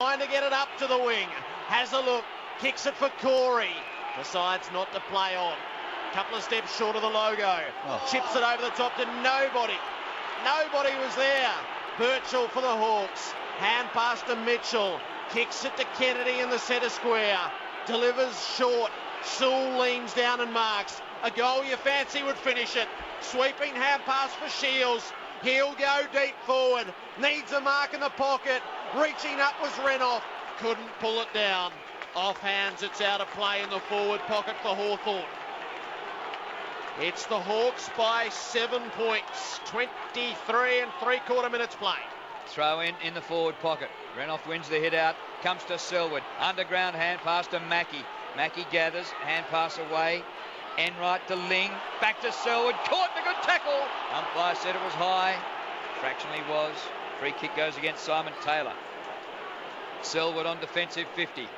Trying to get it up to the wing. Has a look. Kicks it for Corey. Decides not to play on. Couple of steps short of the logo. Chips it over the top to nobody. Nobody was there. Birchall for the Hawks. Hand pass to Mitchell. Kicks it to Kennedy in the centre square. Delivers short. Sewell leans down and marks. A goal you fancy would finish it. Sweeping hand pass for Shields. He'll go deep forward. Needs a mark in the pocket. Reaching up was Renoff. Couldn't pull it down. Off hands, it's out of play in the forward pocket for Hawthorn. It's the Hawks by 7 points. 23 and 3/4 minutes played. Throw in the forward pocket. Renoff wins the hit out. Comes to Selwood. Underground hand pass to Mackie. Mackie gathers. Hand pass away. Enright to Ling. Back to Selwood. Caught in a good tackle. Umpire said it was high. Fractionally was. Free kick goes against Simon Taylor. Selwood on defensive 50.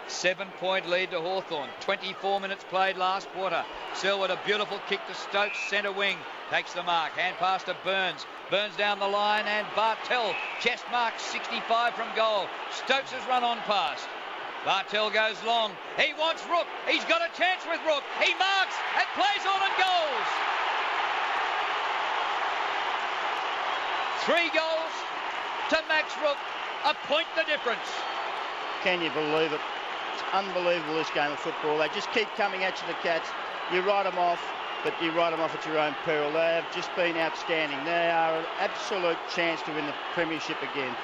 7-point lead to Hawthorn. 24 minutes played last quarter. Selwood, a beautiful kick to Stokes, centre wing. Takes the mark. Hand pass to Burns. Burns down the line and Bartell. Chest mark 65 from goal. Stokes has run on past. Bartell goes long. He wants Rook. He's got a chance with Rook. He marks and plays on and goals. 3 goals to Max Rook. A point the difference. Can you believe it? It's unbelievable, this game of football. They just keep coming at you, the Cats. You write them off, but you write them off at your own peril. They have just been outstanding. They are an absolute chance to win the premiership again.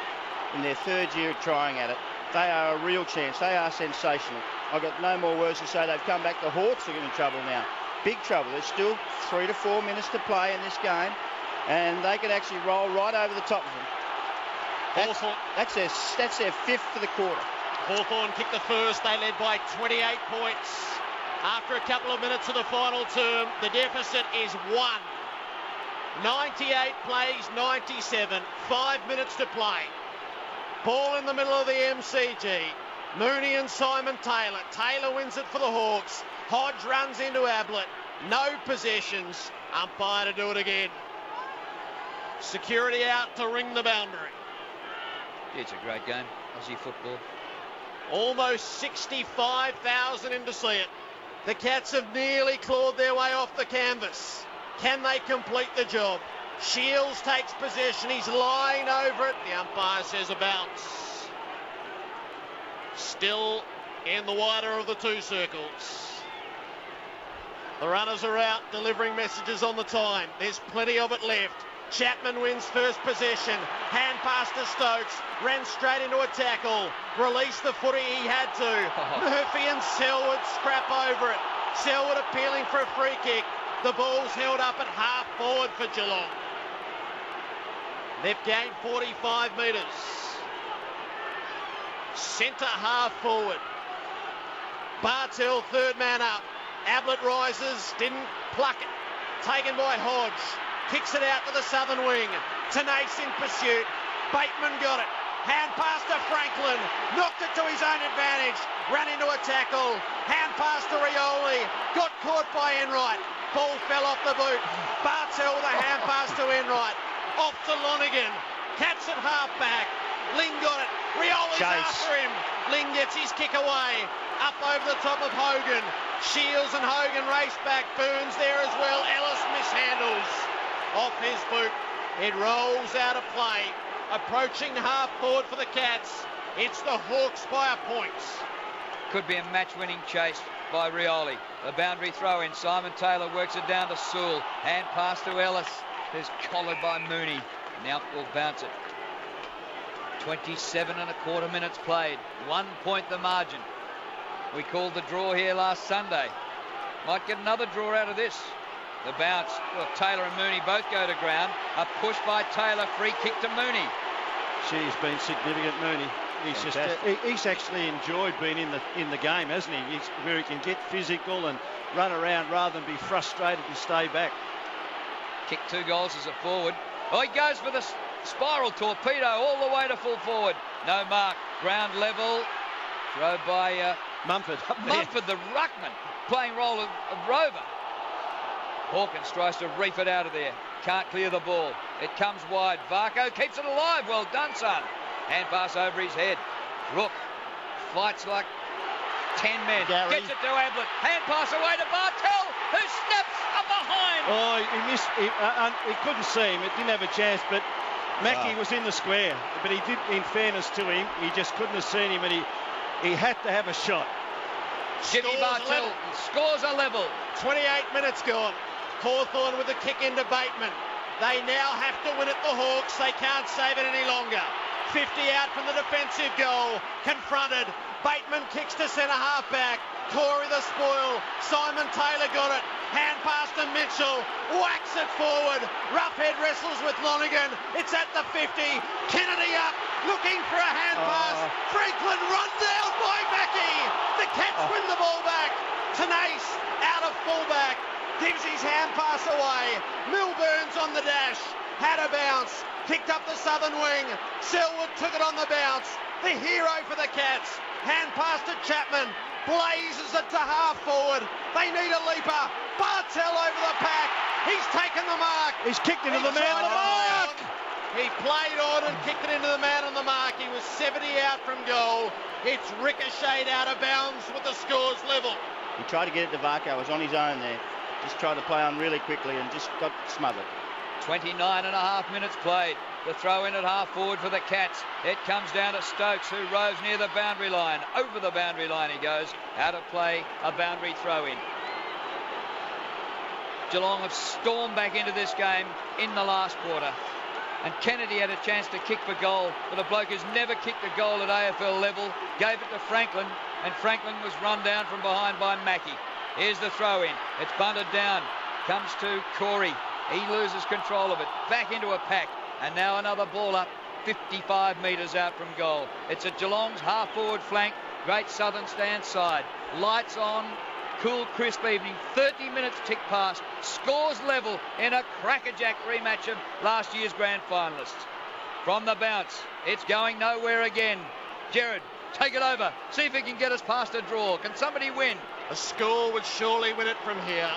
In their 3rd year of trying at it, they are a real chance. They are sensational. I've got no more words to say. They've come back. The Hawks are in trouble now. Big trouble. There's still 3 to 4 minutes to play in this game, and they could actually roll right over the top of them. That's their 5th for the quarter. Hawthorn kicked the first. They led by 28 points. After a couple of minutes of the final term, the deficit is 1. 98 plays 97. 5 minutes to play. Ball in the middle of the MCG. Mooney and Simon Taylor. Taylor wins it for the Hawks. Hodge runs into Ablett. No possessions. Umpire to do it again. Security out to ring the boundary. Yeah, it's a great game. Aussie football. Almost 65,000 in to see it. The Cats have nearly clawed their way off the canvas. Can they complete the job? Shields takes possession. He's lying over it. The umpire says a bounce. Still in the wider of the 2 circles. The runners are out delivering messages on the time. There's plenty of it left. Chapman wins first possession. Hand pass to Stokes. Ran straight into a tackle. Released the footy he had to. Murphy and Selwood scrap over it. Selwood appealing for a free kick. The ball's held up at half forward for Geelong. They've gained 45 metres. Centre half forward. Bartell, 3rd man up. Ablett rises. Didn't pluck it. Taken by Hodge. Kicks it out to the southern wing. Tenace in pursuit. Bateman got it. Hand pass to Franklin. Knocked it to his own advantage. Ran into a tackle. Hand pass to Rioli. Got caught by Enright. Ball fell off the boot. Bartell with a hand pass to Enright. Off to Lonergan. Cats at half back. Ling got it. Rioli's after him. Ling gets his kick away. Up over the top of Hogan. Shields and Hogan race back. Burns there as well. Ellis mishandles. Off his boot. It rolls out of play. Approaching half forward for the Cats. It's the Hawks by a point. Could be a match-winning chase by Rioli. The boundary throw in. Simon Taylor works it down to Sewell. Hand pass to Ellis. There's collared by Mooney. Now will bounce it. 27.25 minutes played. 1 point the margin. We called the draw here last Sunday. Might get another draw out of this. The bounce, well, Taylor and Mooney both go to ground. A push by Taylor, free kick to Mooney. She's been significant, Mooney. He's actually enjoyed being in the game, hasn't he? Where he can get physical and run around rather than be frustrated to stay back. Kick 2 goals as a forward. Oh, he goes for the spiral torpedo all the way to full forward. No mark. Ground level. Throw by Mumford. Mumford, the ruckman, playing role of Rover. Hawkins tries to reef it out of there. Can't clear the ball. It comes wide. Varco keeps it alive. Well done, son. Hand pass over his head. Rook fights like 10 men. Gary. Gets it to Ablett. Hand pass away to Bartel, who snaps up behind. Oh, he missed. He couldn't see him. It didn't have a chance, but Mackie was in the square. But he did, in fairness to him, he just couldn't have seen him, and he had to have a shot. Jimmy Bartel scores a level. 28 minutes gone. Hawthorn with the kick into Bateman. They now have to win at the Hawks. They can't save it any longer. 50 out from the defensive goal. Confronted. Bateman kicks to centre half back. Corey the spoil. Simon Taylor got it. Hand pass to Mitchell. Whacks it forward. Roughhead wrestles with Lonergan. It's at the 50. Kennedy up. Looking for a hand pass. Franklin run down by Mackey. The Cats win the ball back. Tenace out of fullback. Gives his hand pass away. Milburn's on the dash. Had a bounce. Kicked up the southern wing. Selwood took it on the bounce. The hero for the Cats. Hand pass to Chapman. Blazes it to half forward. They need a leaper. Bartel over the pack. He's taken the mark. He's kicked into the man on the mark. He played on and kicked it into the man on the mark. He was 70 out from goal. It's ricocheted out of bounds with the scores level. He tried to get it to Varco. Was on his own there. Just tried to play on really quickly and just got smothered. 29.5 minutes played. The throw in at half forward for the Cats. It comes down to Stokes, who rose near the boundary line. Over the boundary line he goes. Out of play, a boundary throw in. Geelong have stormed back into this game in the last quarter. And Kennedy had a chance to kick for goal, but a bloke who's never kicked a goal at AFL level gave it to Franklin, and Franklin was run down from behind by Mackey. Here's the throw in. It's bunted down. Comes to Corey. He loses control of it. Back into a pack. And now another ball up 55 metres out from goal. It's at Geelong's half-forward flank. Great Southern stand side. Lights on. Cool, crisp evening. 30 minutes tick past. Scores level in a crackerjack rematch of last year's grand finalists. From the bounce, it's going nowhere again. Gerard, take it over. See if he can get us past a draw. Can somebody win? A score would surely win it from here.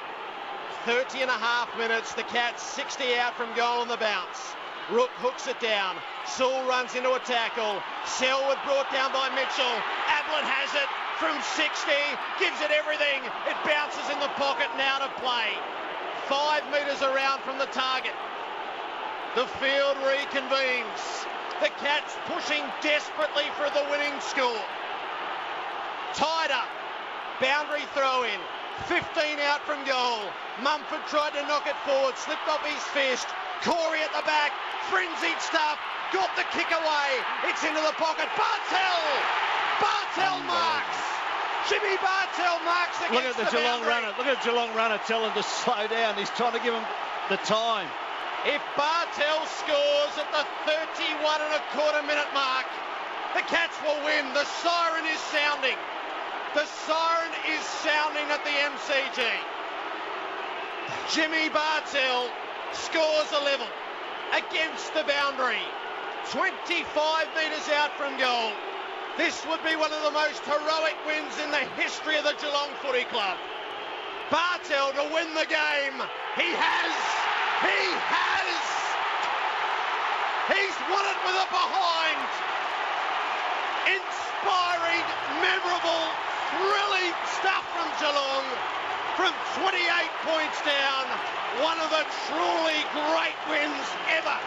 30 and a half minutes. The Cats 60 out from goal on the bounce. Rook hooks it down. Sewell runs into a tackle. Selwood brought down by Mitchell. Ablett has it from 60. Gives it everything. It bounces in the pocket and out of play. 5 metres around from the target. The field reconvenes. The Cats pushing desperately for the winning score. Tied up. Boundary throw in. 15 out from goal. Mumford tried to knock it forward. Slipped off his fist. Corey at the back. Frenzied stuff. Got the kick away. It's into the pocket. Bartel marks. Jimmy Bartel marks against Look at the Geelong boundary. runner. Look at the Geelong runner. Tell him to slow down. He's trying to give him the time. If Bartel scores at the 31 and a quarter minute mark, the Cats will win. The siren is sounding. The siren is sounding at the MCG. Jimmy Bartel scores a level against the boundary. 25 metres out from goal. This would be one of the most heroic wins in the history of the Geelong Footy Club. Bartel to win the game. He has. He's won it with a behind. Inspiring, memorable, thrilling stuff from Geelong. From 28 points down, one of the truly great wins ever.